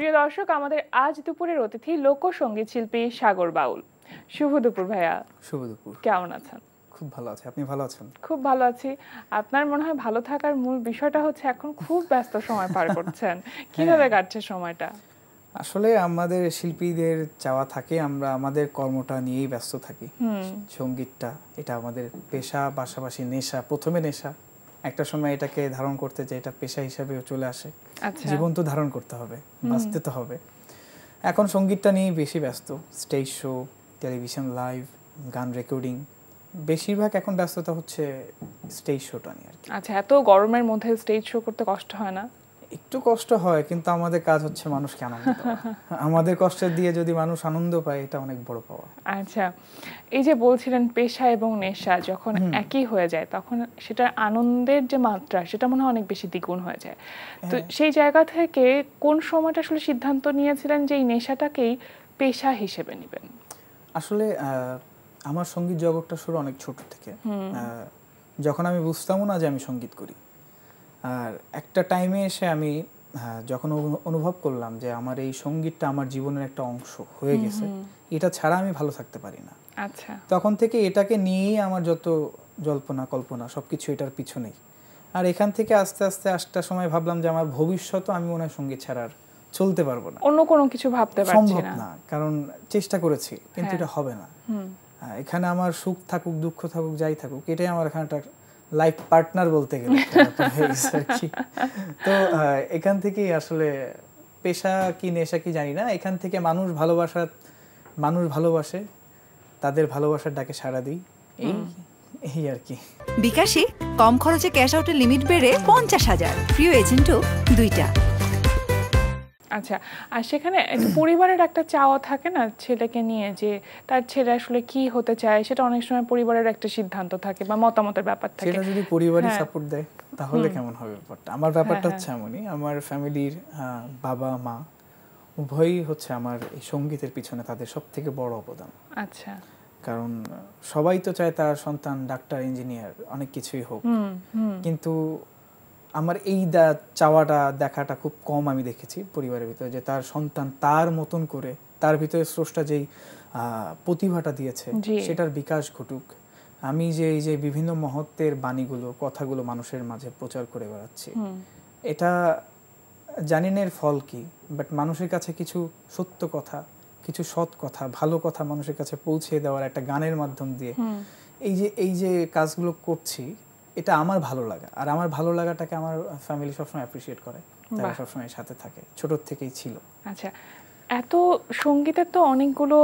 প্রিয় দর্শক, আমাদের আজ দুপুরের অতিথি লোকসঙ্গীত শিল্পী সাগর বাউল। শুভ দুপুর ভাইয়া। শুভ দুপুর। কেমন আছেন? খুব ভালো আছি, আপনি ভালো আছেন? খুব ভালো আছি। আপনার মনে হয় ভালো থাকার মূল বিষয়টা হচ্ছে এখন খুব ব্যস্ত সময় পার করছেন। কিভাবে কাটছে সময়টা? আসলে আমাদের শিল্পীদের চাওয়া থাকে আমরা আমাদের কর্মটা নিয়েই ব্যস্ত থাকি। সঙ্গীতটা এটা আমাদের পেশা, পাশাপাশি নেশা। প্রথমে নেশা, একটা সময় এটাকে ধারণ করতে যে এটা পেশা হিসাবেও চলে আসে। জীবন তো ধারণ করতে হবে, বাঁচতে তো হবে। এখন সঙ্গীতটা নিয়েই বেশি ব্যস্ত। স্টেজ শো, টেলিভিশন লাইভ, গান রেকর্ডিং, বেশিরভাগ এখন ব্যস্ততা হচ্ছে স্টেজ শোটা নিয়ে আর কি। আচ্ছা, এত গরমের মধ্যে স্টেজ শো করতে কষ্ট হয় না? একটু কষ্ট হয়, কিন্তু আমাদের কাজ হচ্ছে মানুষকে আনন্দ দেওয়া। আমাদের কষ্টের দিয়ে যদি মানুষ আনন্দ পায়, এটা অনেক বড় পাওয়া। আচ্ছা, এই যে বলছিলেন পেশা এবং নেশা যখন একই হয়ে যায় তখন সেটার আনন্দের যে মাত্রা সেটা মনে হয় অনেক বেশি দ্বিগুণ হয়ে যায়। তো সেই জায়গা থেকে কোন সময়টা আসলে সিদ্ধান্ত নিয়েছিলেন যে এই নেশাটাকেই পেশা হিসেবে নেবেন? আসলে আমার সঙ্গীত জগৎটা শুরু অনেক ছোট থেকে। যখন আমি বুঝতামও না যে আমি সঙ্গীত করি, আর একটা টাইমে এসে আমি যখন অনুভব করলাম যে আমার এই সঙ্গীতটা আমার জীবনের একটা অংশ হয়ে গেছে, এটা ছাড়া আমি ভালো থাকতে পারি না। আচ্ছা, তখন থেকে এটাকে নিয়েই আমার যত জল্পনা কল্পনা সবকিছু এটার পিছনেই। আর এখান থেকে আস্তে আস্তে একটা সময় ভাবলাম যে আমার ভবিষ্যৎও আমি মনে হয় সঙ্গীত ছাড়া আর চলতে পারবো না, অন্য কোনো কিছু ভাবতে পারছি সম্ভব না। কারণ চেষ্টা করেছি, কিন্তু এটা হবে না। এখানে আমার সুখ থাকুক, দুঃখ থাকুক, যাই থাকুক, এটাই আমার এখানে একটা লাইফ পার্টনার বলতে গেলে আর কি। তো এখান থেকেই আসলে পেশা কি নেশা কি জানি না, এখান থেকে মানুষ ভালোবাসে, তাদের ভালোবাসার ডাকে সাড়া দিই, এই আর কি। বিকাশে কম খরচে ক্যাশ আউটের লিমিট বেড়ে 50,000, প্রিয় এজেন্টও 2টা। আচ্ছা, আর সেখানে পরিবারের একটা চাওয়া থাকে না ছেলেকে নিয়ে, যে তার ছেলে আসলে কি হতে চায়, সেটা অনেক সময় পরিবারের একটা সিদ্ধান্ত থাকে বা মতামতের ব্যাপার থাকে। সেটা যদি পরিবারই সাপোর্ট দেয় তাহলে কেমন হবে ব্যাপারটা? আমার ব্যাপারটা হচ্ছে এমনই, আমার ফ্যামিলির বাবা মা উভয়ই হচ্ছে আমার এই সঙ্গীতের পিছনে তাদের সবথেকে বড় অবদান। আচ্ছা, কারণ সবাই তো চায় তার সন্তান ডাক্তার, ইঞ্জিনিয়ার, অনেক কিছুই হোক, কিন্তু আমার এই চাওয়াটা দেখাটা খুব কম আমি দেখেছি পরিবারের ভিতরে, যে তার সন্তান তার মতন করে, তার ভিতরে স্রষ্টা যেই প্রতিভাটা দিয়েছে সেটার বিকাশ ঘটুক। আমি যে এই যে বিভিন্ন মহত্বের বাণীগুলো, কথাগুলো মানুষের মাঝে প্রচার করে বেড়াচ্ছি, এটা জানি না এর ফল কি, বাট মানুষের কাছে কিছু সত্য কথা, কিছু সৎ কথা, ভালো কথা মানুষের কাছে পৌঁছে দেওয়ার একটা গানের মাধ্যম দিয়ে এই যে কাজগুলো করছি, এটা আমার ভালো লাগা। আর আমার ভালো লাগাটাকে আমার ফ্যামিলি সবসময় অ্যাপ্রিসিয়েট করে, তারা সবসময় সাথে থাকে, ছোট থেকেই ছিল। আচ্ছা, এত সঙ্গীতের তো অনেকগুলো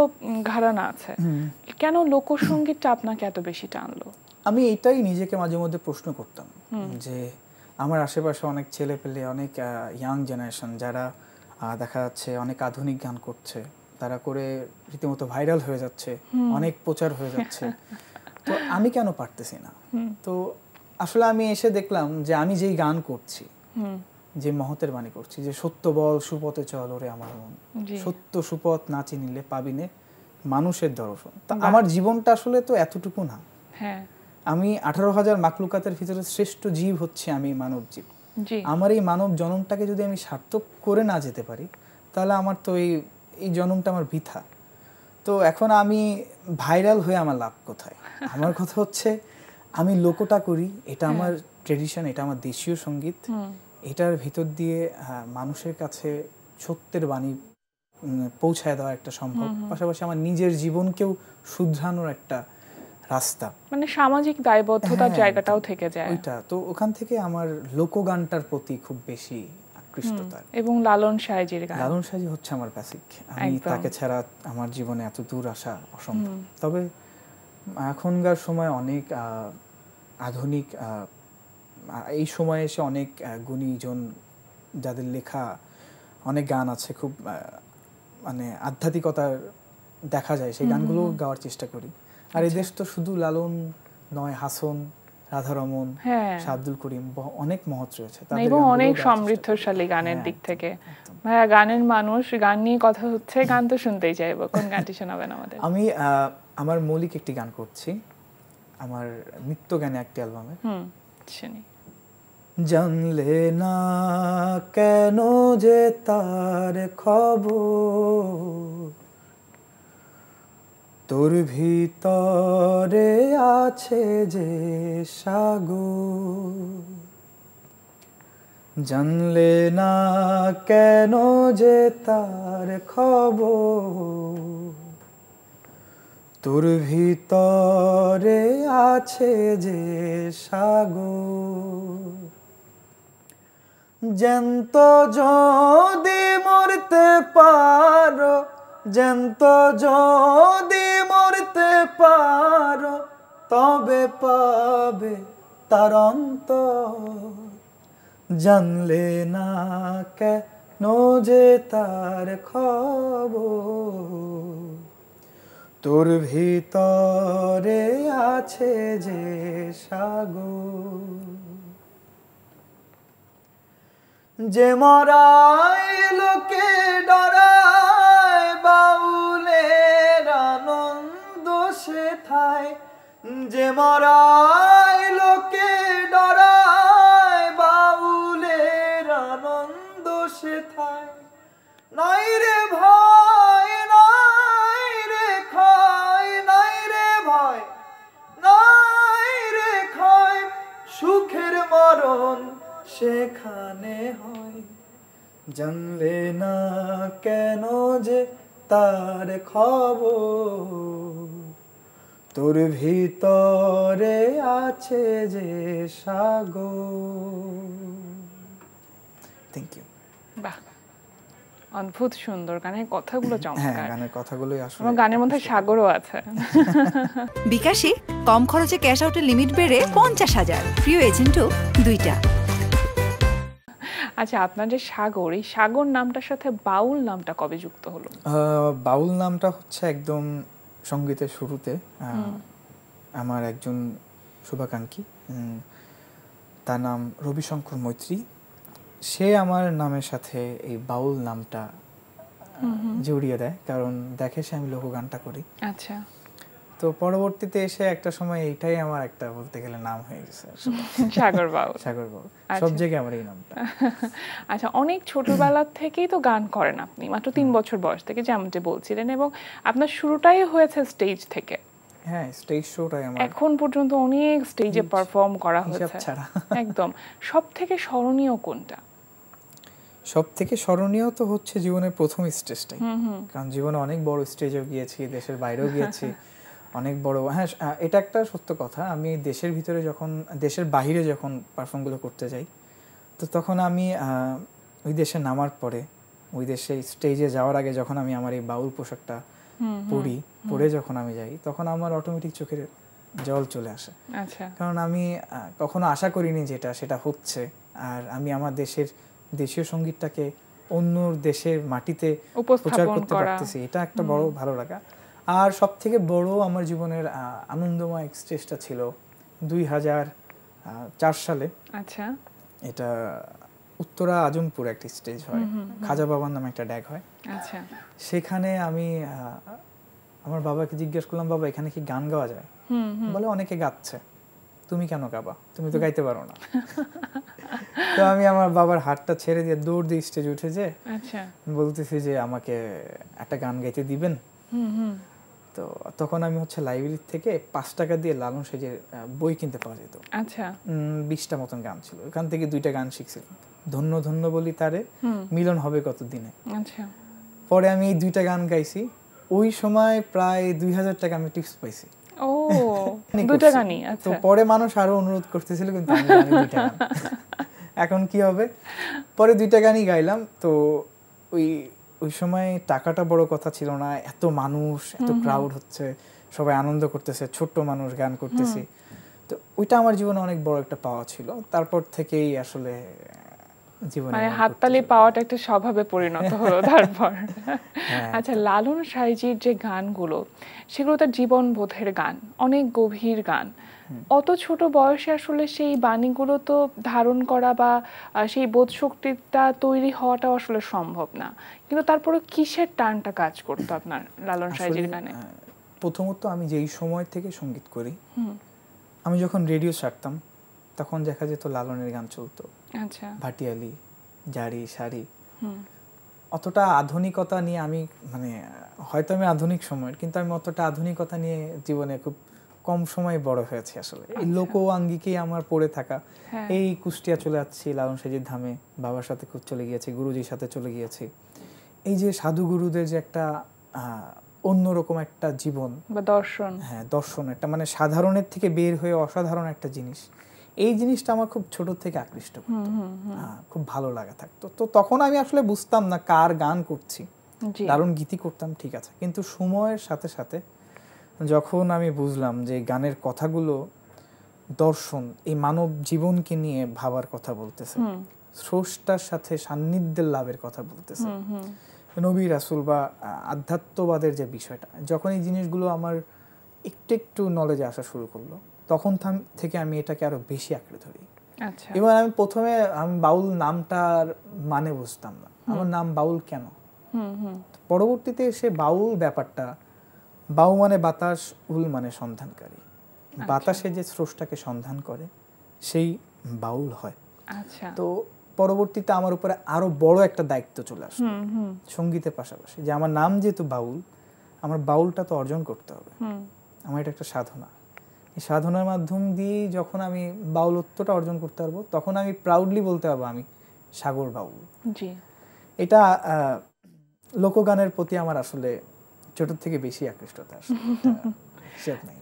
ঘরানা আছে, কেন লোকসঙ্গীতটা আপনাকে এত বেশি টানলো? আমি এটাই নিজেকে মাঝে মধ্যে প্রশ্ন করতাম, যে আমার আশেপাশে অনেক ছেলে পেলে, অনেক ইয়াং জেনারেশন যারা দেখা যাচ্ছে অনেক আধুনিক গান করছে, তারা করে রীতিমতো ভাইরাল হয়ে যাচ্ছে, অনেক প্রচার হয়ে যাচ্ছে, তো আমি কেন পারতেছি না? তো আসলে আমি এসে দেখলাম যে আমি যেই গান করছি, যে মহতের বাণী করছি, যে সত্য বল সুপথে চল ওরে আমার মন, সত্য সুপথ না চিনিলে পাবিনে মানুষের দর্শন। তা আমার জীবনটা আসলে তো এতটুকু না। আমি 18,000 মাকলুকাতের ভিতরে শ্রেষ্ঠ জীব হচ্ছে আমি, মানব জীব। আমার এই মানব জন্মটাকে যদি আমি সার্থক করে না যেতে পারি, তাহলে আমার তো এই জন্মটা আমার বৃথা। তো এখন আমি ভাইরাল হয়ে আমার লাভ কোথায়? আমার কথা হচ্ছে আমি লোকটা করি, এটা আমার ট্রেডিশন, এটা আমার দেশীয় সঙ্গীত, এটার ভিতর দিয়ে মানুষের কাছে সত্যের বাণী পৌঁছায় দেওয়া একটা সম্ভব, পাশাপাশি আমার নিজের জীবনকেও শুধরানোর একটা রাস্তা, মানে সামাজিক দায়বদ্ধতার জায়গাটাও থেকে যায় ওইটা। তো ওখান থেকে আমার লোকগানটার প্রতি খুব বেশি আকৃষ্টতা। এবং লালন সাহেজির গান, লালন সাহেজি হচ্ছে আমার বেসিক। আমি তাকে ছাড়া আমার জীবনে এত দূর আসা অসম্ভব। তবে এখনকার সময় অনেক আধুনিক, এই সময়ে এসে অনেক গুণীজন যাদের লেখা অনেক গান আছে, খুব মানে আধ্যাত্মিকতার দেখা যায়, সেই গানগুলো গাওয়ার চেষ্টা করি। আর এই দেশ তো শুধু লালন নয়, হাসন, রাধারমন, আব্দুল করিম, অনেক মহৎ রয়েছে, এবং অনেক সমৃদ্ধশালী গানের দিক থেকে। ভাইয়া গানের মানুষ, গান নিয়ে কথা হচ্ছে, গান তো শুনতেই চাইবো, কোন গানটি শোনাবেন আমাদের? আমি আমার মৌলিক একটি গান করছি, আমার নিত্য গানে একটি অ্যালবামে। শুনি। জানলে না কেন যে তার খবর, তোর ভিতরে আছে যে সাগর। জানলে না কেন যে তার খবর, তোর ভিতরে আছে যে সাগর। জ্যান্ত যদি মরতে পারো, জ্যান্ত যদি মরতে পারো, তবে পাবে তার অন্তর। জানলে না কেন যে তার খবর, তোর ভিতরে আছে যে সাগর। যে মরাই লোকে ডরায়, বাউলের আনন্দ সেথায়। যে মরাই লোকে ডরায়, বাউলের আনন্দ সেথায়। নাই রে ভয়, নাই রে ক্ষয়, নাই রে ভয়, নাই রে ক্ষয়, সুখের মরণ সেখানে হয়। জানলে না কেন যে তার খবর, তোর ভিতরে আছে যে সাগর। Thank you. বাহ, অদ্ভুত সুন্দর, গানের কথাগুলো হ্যাঁ, চমৎকার। গানের কথাগুলোই আসলে আমার গানের মধ্যে সাগরও আছে। বিকাশে কম খরচে ক্যাশ আউটের লিমিট বেড়ে 50,000, প্রিয় এজেন্টও 2টা। আচ্ছা, আপনার যে সাগর, এই সাগর নামটার সাথে বাউল নামটা কবে যুক্ত হলো? বাউল নামটা হচ্ছে একদম সঙ্গীতের শুরুতে আমার একজন শুভাকাঙ্ক্ষী, তার নাম রবিশঙ্কর মৈত্রী, সে আমার নামের সাথে এই বাউল নামটা জড়িয়ে দেয়, কারণ দেখে সে আমি লোকগানটা করি। আচ্ছা। তো পরবর্তীতে এসে একটা সময় এইটাই আমার একটা বলতে গেলে নাম হয়ে গেছে, সাগর বাউল। সাগর বাউল, সব জায়গায় আমার এই নামটা। আচ্ছা, অনেক ছোটবেলা থেকেই তো গান করেন আপনি, মাত্র 3 বছর বয়স থেকে যেমন যে বলছিলেন, এবং আপনার শুরুটাই হয়েছে স্টেজ থেকে। হ্যাঁ, স্টেজ শোটাই আমার এখন পর্যন্ত অনেক স্টেজে পারফর্ম করা হয়েছে। একদম। সব থেকে স্মরণীয় কোনটা? সব থেকে স্মরণীয় তো হচ্ছে জীবনের প্রথম স্টেজটাই, কারণ জীবনে অনেক বড় স্টেজেও গিয়েছি, দেশের বাইরেও গিয়েছি, অনেক বড়। হ্যাঁ, এটা একটা সত্য কথা, আমি দেশের ভিতরে যখন, দেশের বাইরে যখন পারফর্মগুলো করতে যাই, তো তখন আমি ওই দেশে নামার পরে, ওই দেশে স্টেজে যাওয়ার আগে যখন আমি আমার এই বাউল পোশাকটা পরে যখন আমি যাই, তখন আমার অটোমেটিক চোখের জল চলে আসে। আচ্ছা। কারণ আমি কখনো আশা করিনি যেটা সেটা হচ্ছে, আর আমি আমার দেশীয় সঙ্গীতটাকে অন্য দেশের মাটিতে প্রচার করতে পারতেছি, এটা একটা বড় ভালো লাগা। আর সব থেকে বড় আমার জীবনের আনন্দময় স্টেজটা ছিল 2004 সালে। আচ্ছা। এটা উত্তরা আজমপুর একটা স্টেজ হয়, খাজা বাবার নামে একটা ড্যাগ হয়। আচ্ছা। সেখানে আমি আমার বাবাকে জিজ্ঞেস করলাম, বাবা এখানে কি গান গাওয়া যায়? বলে অনেকে গাচ্ছে, তুমি কেন গাবা, তুমি তো গাইতে পারো না। তো আমি আমার বাবার হাতটা ছেড়ে দিয়ে দৌড় দিয়ে স্টেজে উঠে যে বলতেছি যে আমাকে একটা গান গাইতে দিবেন। তো তখন আমি হচ্ছে লাইব্রেরি থেকে 5 টাকা দিয়ে লালন সাইজের বই কিনতে পাওয়া যেত। আচ্ছা। 20টা মতন গান ছিল, ওখান থেকে 2টা গান শিখছিলাম, ধন্য ধন্য বলি তারে, মিলন হবে কত দিনে। আচ্ছা। পরে আমি এই 2টা গান গাইছি, ওই সময় প্রায় 2000 টাকা আমি টিপস পাইছি। ও, 2টা গানই। তো পরে মানুষ আরো অনুরোধ করতেছিল, কিন্তু আমি 2টা গান। এখন কি হবে, পরে 2টা গানই গাইলাম। তো ওই সময় টাকাটা বড় কথা ছিল না, এত মানুষ, এত ক্রাউড হচ্ছে, সবাই আনন্দ করতেছে, ছোট্ট মানুষ গান করতেছি, তো ওইটা আমার জীবনে অনেক বড় একটা পাওয়া ছিল। তারপর থেকেই আসলে জীবনে মানে হাততালি পাওয়াটা একটা স্বভাবে পরিণত হলো তারপর। আচ্ছা, লালন সাইজির যে গানগুলো, সেগুলো তার জীবনবোধের গান, অনেক গভীর গান। অত ছোট বয়সে আসলে সেই বাণীগুলো তো ধারণ করা বা সেই বোধ শক্তিটা তৈরি হওয়াটাও আসলে সম্ভব না, কিন্তু তারপরে কিসের টানটা কাজ করতো আপনার লালন সাইজির গানে? প্রথমত আমি যেই সময় থেকে সঙ্গীত করি, আমি যখন রেডিও ছাড়তাম তখন দেখা যেত লালনের গান চলতো, আচ্ছা, ভাটিয়ালি, জারি, শাড়ি। অতটা আধুনিকতা নিয়ে আমি মানে হয়তো আমি আধুনিক সময়ের, কিন্তু আমি অতটা আধুনিকতা নিয়ে জীবনে খুব কম সময়ে বড় হয়েছি আসলে। এই লোক আঙ্গিকেই আমার পড়ে থাকা। এই কুষ্টিয়া চলে যাচ্ছি লালন সাজির ধামে, বাবার সাথে খুব চলে গিয়েছি, গুরুজির সাথে চলে গিয়েছি। এই যে সাধু গুরুদের যে একটা অন্যরকম একটা জীবন বা দর্শন, হ্যাঁ দর্শন, একটা মানে সাধারণের থেকে বের হয়ে অসাধারণ একটা জিনিস, এই জিনিসটা আমার খুব ছোট থেকে আকৃষ্ট করতো, খুব ভালো লাগা থাকতো। তো তখন আমি আসলে বুঝতাম না কার গান করছি, লালন গীতি করতাম ঠিক আছে, কিন্তু সময়ের সাথে সাথে যখন আমি বুঝলাম যে গানের কথাগুলো দর্শন, এই মানব জীবনকে নিয়ে ভাবার কথা বলতেছে, স্রষ্টার সাথে সান্নিধ্যের লাভের কথা বলতেছে, নবী রাসূল বা আধ্যাত্মবাদের যে বিষয়টা, যখন এই জিনিসগুলো আমার একটু একটু নলেজে আসা শুরু করলো, তখন থেকে আমি এটাকে আরো বেশি আঁকড়ে ধরি। এবং আমি প্রথমে বাউল নামটার মানে বুঝতাম না, আমার নাম বাউল কেন। পরবর্তীতে এসে বাউল ব্যাপারটা, বাউ মানে বাতাস, উল মানে সন্ধানকারী, বাতাসে যে স্রষ্টাকে সন্ধান করে সেই বাউল হয়। তো পরবর্তীতে আমার উপরে আরো বড় একটা দায়িত্ব চলে আসলো সঙ্গীতের পাশাপাশি, যে আমার নাম যেহেতু বাউল, আমার বাউলটা তো অর্জন করতে হবে, আমার এটা একটা সাধনা। এই সাধনার মাধ্যম দিয়ে যখন আমি বাউলত্বটা অর্জন করতে পারবো, তখন আমি প্রাউডলি বলতে পারবো আমি সাগর বাউল। এটা লোকগানের প্রতি আমার আসলে ছোট থেকে বেশি আকৃষ্টতা আসে।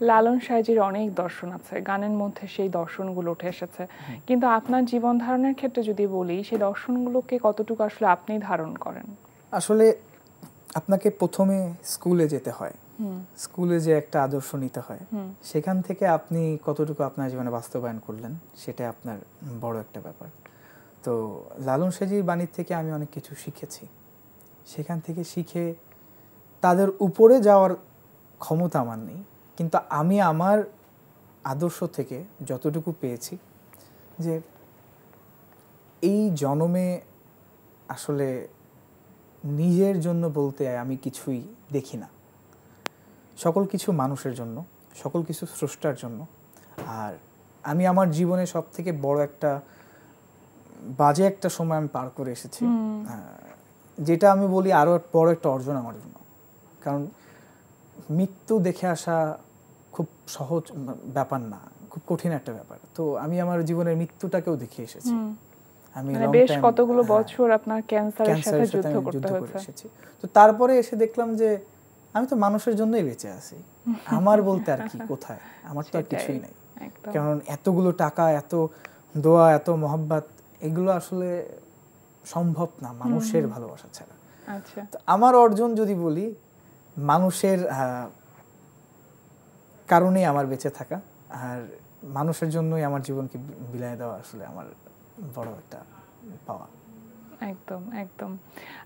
লালন সাইজির অনেক দর্শন আছে, গানের মধ্যে সেই দর্শনগুলো উঠে এসেছে, কিন্তু আপনার জীবন ধারণের ক্ষেত্রে যদি বলি, সেই দর্শনগুলোকে কতটুকু আসলে আপনি ধারণ করেন? আসলে আপনাকে প্রথমে স্কুলে যেতে হয়, স্কুলে যে একটা আদর্শ নিতে হয়, সেখান থেকে আপনি কতটুকু আপনার জীবনে বাস্তবায়ন করলেন সেটা আপনার বড় একটা ব্যাপার। তো লালন সাইজির বাণীর থেকে আমি অনেক কিছু শিখেছি, সেখান থেকে শিখে তাদের উপরে যাওয়ার ক্ষমতা আমার নেই, কিন্তু আমি আমার আদর্শ থেকে যতটুকু পেয়েছি, যে এই জন্মে আসলে নিজের জন্য বলতে আমি কিছুই দেখি না, সকল কিছু মানুষের জন্য, সকল কিছু স্রষ্টার জন্য। আর আমি আমার জীবনে সব থেকে বড় একটা বাজে একটা সময় আমি পার করে এসেছি, যেটা আমি বলি আরো বড় একটা অর্জন আমার জন্য। কারণ মৃত্যু দেখে আসা খুব সহজ ব্যাপার না, খুব কঠিন একটা ব্যাপার। তো আমি আমার জীবনের মৃত্যুটাকেও দেখে এসেছি। আমি বেশ কতগুলো বছর আপনার ক্যান্সারের সাথে যুদ্ধ করতে হয়েছে। তো তারপরে এসে দেখলাম যে আমি তো মানুষের জন্যই বেঁচে আছি, আমার বলতে আর কি কোথায়, আমার তো আর কিছুই নাই। কারণ এতগুলো টাকা, এত দোয়া, এত মহব্বত, এগুলো আসলে সম্ভব না মানুষের ভালোবাসা ছাড়া। তো আমার অর্জন যদি বলি, মানুষের কারণেই আমার বেঁচে থাকা, আর মানুষের জন্যই আমার জীবনকে বিলিয়ে দেওয়া আসলে আমার বড় একটা পাওয়া। একদম একদম।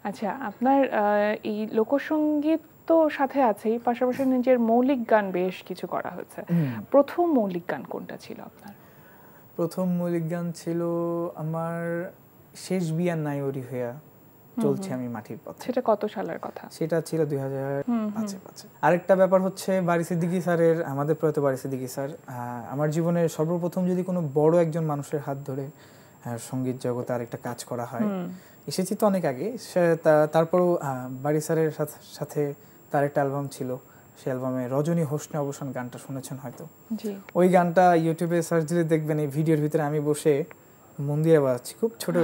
আচ্ছা, আপনার এই লোকসঙ্গীত তো সাথে আছেই, পাশাপাশি নিজের মৌলিক গান বেশ কিছু করা হয়েছে। প্রথম মৌলিক গান কোনটা ছিল আপনার? প্রথম মৌলিক গান ছিল আমার শেষ বিয়া নাইওরি হইয়া চলছে আমি মাটির পথে। সেটা কত সালের কথা? সেটা ছিল 2005-এ। আরেকটা ব্যাপার হচ্ছে বারী সিদ্দিকী স্যারের, আমাদের প্রয়াত বারী সিদ্দিকী স্যার, আমার জীবনের সর্বপ্রথম যদি কোনো বড় একজন মানুষের হাত ধরে সঙ্গীত জগতে আরেকটা কাজ করা হয়, এসেছি তো অনেক আগে, তারপরও বারী স্যারের সাথে তার একটা অ্যালবাম ছিল, সেই অ্যালবামে রজনী হোসনে অবসান গানটা শুনেছেন হয়তো। ওই গানটা ইউটিউবে সার্চ দিলে দেখবেন, এই ভিডিওর ভিতরে আমি বসে মন দিয়ে বাজাচ্ছি, খুব ছোট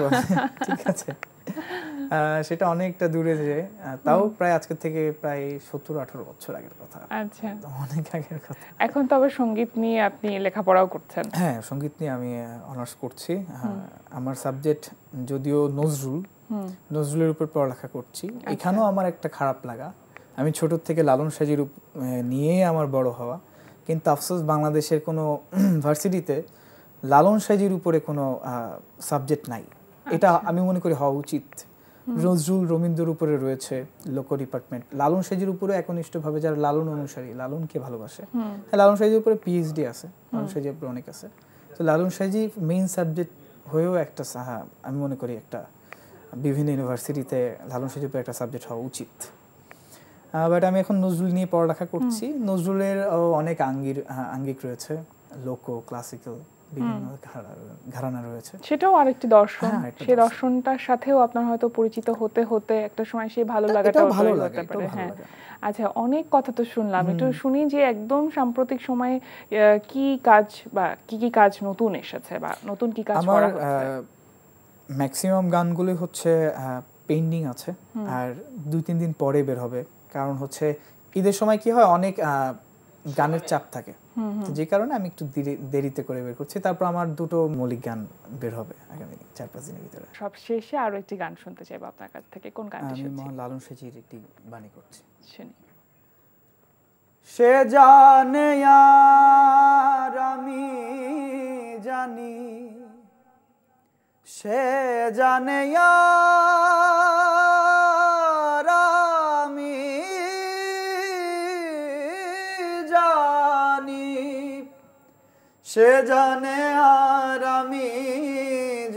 ঠিক আছে। সেটা অনেকটা দূরে যে, তাও প্রায় আজকে থেকে প্রায় 17-18 বছর আগের কথা। আচ্ছা, অনেক আগের কথা। এখন তবে সঙ্গীত নিয়ে আপনি লেখাপড়াও করছেন? হ্যাঁ, সঙ্গীত নিয়ে আমি অনার্স করছি। আমার সাবজেক্ট যদিও নজরুলের উপর পড়ালেখা করছি। এখানেও আমার একটা খারাপ লাগা, আমি ছোট থেকে লালন সাজির নিয়ে আমার বড় হওয়া, কিন্তু আফসোস বাংলাদেশের কোনো ভার্সিটিতে লালন সাজির উপরে কোনো সাবজেক্ট নাই। এটা আমি মনে করি হওয়া উচিত। নজরুল রবীন্দ্রের উপরে রয়েছে লোক ডিপার্টমেন্ট, লালন সাজির উপরে একনিষ্ঠভাবে যারা লালন অনুসারী, লালনকে ভালোবাসে, লালন সাজির উপরে পিএইচডি আছে, লালন সাজির উপরে অনেক আছে। তো লালন সাজি মেইন সাবজেক্ট হয়েও একটা আমি মনে করি একটা বিভিন্ন ইউনিভার্সিটিতে লালন সাজির উপরে একটা সাবজেক্ট হওয়া উচিত। বাট আমি এখন নজরুল নিয়ে পড়ালেখা করছি। নজরুলের অনেক আঙ্গিক রয়েছে, লোক, ক্লাসিক্যাল, বিভিন্ন ঘরানা রয়েছে। সেটাও আরেকটি দর্শন, সেই দর্শনটার সাথেও আপনার হয়তো পরিচিত হতে হতে একটা সময় সেই ভালো লাগাটাও তৈরি হতে পারে। হ্যাঁ, আচ্ছা, অনেক কথা তো শুনলাম, একটু শুনি যে একদম সাম্প্রতিক সময়ে কি কাজ বা কি কাজ নতুন এসেছে বা নতুন কি কাজ করা হচ্ছে? ম্যাক্সিমাম গানগুলি হচ্ছে পেন্ডিং আছে, আর 2-3 দিন পরে বের হবে। কারণ হচ্ছে ঈদের সময় কি হয়, অনেক গানের চাপ থাকে, যে কারণে আমি একটু দেরিতে করে বের করছি। তারপর আমার 2টো মৌলিক গান বের হবে আগামী 4-5 দিনের ভিতরে। সব শেষে আরো একটি গান শুনতে চাইবো আপনার কাছ থেকে। কোন গানটি শুনছি? আমি মোহন লালন সেজির একটি বাণী করছি। শুনি। সে জানে আর আমি জানি, সে জানে আর আমি জানি, সে জানে আর আমি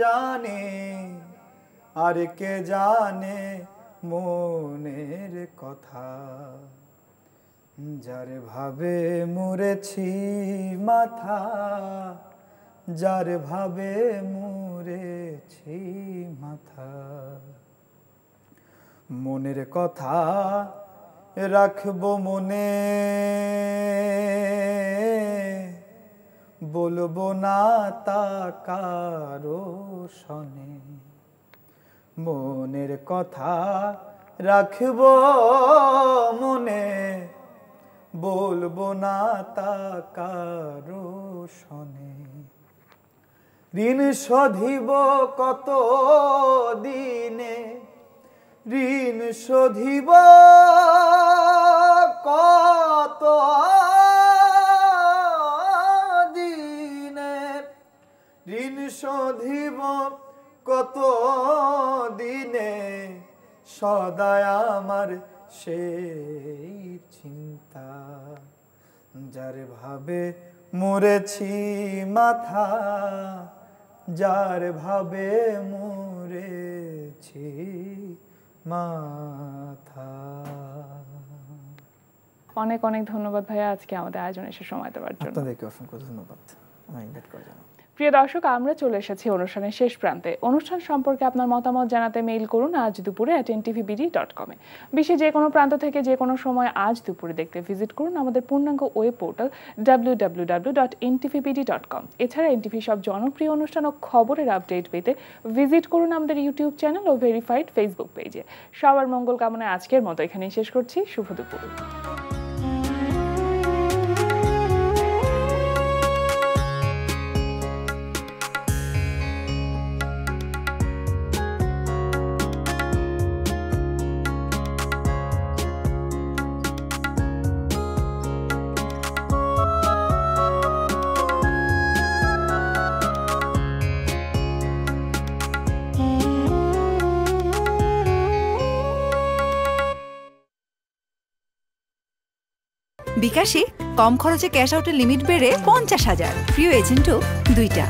জানি, আর কে জানে মনের কথা, যার ভাবে মুড়েছি মাথা, যার ভাবে মুড়েছি মাথা, মনের কথা রাখবো মনে, বলবো না তা কারো শনে, মনের কথা রাখবো মনে, বলবো না তা কারো শনে, ঋণ শোধিব কত দিনে, ঋণ শোধিব কত দিনে, ঋণ শোধিব কত দিনে, সদায় আমার সেই চিন্তা, যার ভাবে মুড়েছি মাথা, যার ভাবে মুড়েছি মাথা। অনেক অনেক ধন্যবাদ ভাইয়া আজকে আমাদের আয়োজনে এসে সময় দেওয়ার জন্য। আপনাদেরকে অসংখ্য ধন্যবাদ আমায় ইনভাইট করার জন্য। প্রিয় দর্শক, আমরা চলে এসেছি অনুষ্ঠানের শেষ প্রান্তে। অনুষ্ঠান সম্পর্কে আপনার মতামত জানাতে মেইল করুন আজ দুপুরে @ntvbd.com এ। বিশ্বের যে কোনো প্রান্ত থেকে যে কোনো সময় আজ দুপুরে দেখতে ভিজিট করুন আমাদের পূর্ণাঙ্গ ওয়েব পোর্টাল www.ntvbd.com। এছাড়া এনটিভি সব জনপ্রিয় অনুষ্ঠান ও খবরের আপডেট পেতে ভিজিট করুন আমাদের ইউটিউব চ্যানেল ও ভেরিফাইড ফেসবুক পেজে। সবার মঙ্গল কামনায় আজকের মতো এখানেই শেষ করছি। শুভ দুপুর। বিকাশে কম খরচে ক্যাশ আউটের লিমিট বেড়ে 50,000, প্রিয় এজেন্টও 2টা।